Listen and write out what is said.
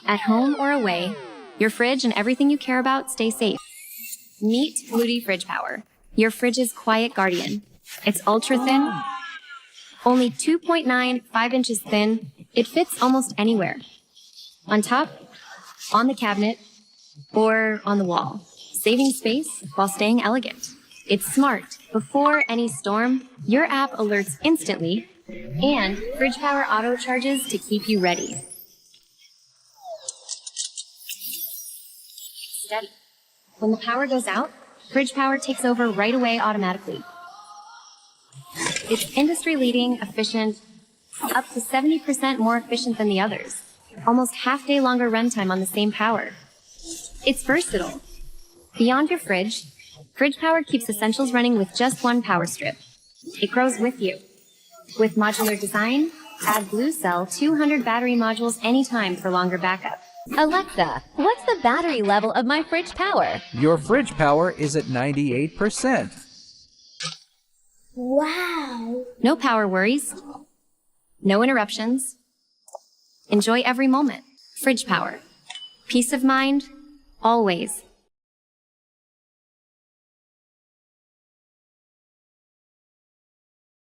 At home or away, your fridge and everything you care about stay safe. Meet BLUETTI FridgePower, your fridge's quiet guardian. It's ultra thin, only 2.95 inches thin. It fits almost anywhere. On top, on the cabinet, or on the wall, saving space while staying elegant. It's smart. Before any storm, your app alerts instantly, and FridgePower auto charges to keep you ready. Steady. When the power goes out, FridgePower takes over right away automatically. It's industry-leading, efficient, up to 70% more efficient than the others. Almost half-day longer runtime on the same power. It's versatile. Beyond your fridge, FridgePower keeps essentials running with just one power strip. It grows with you. With modular design, add BlueCell 200 battery modules anytime for longer backup. Alexa, what's the battery level of my fridge power? Your fridge power is at 98%. Wow! No power worries. No interruptions. Enjoy every moment. FridgePower. Peace of mind, always.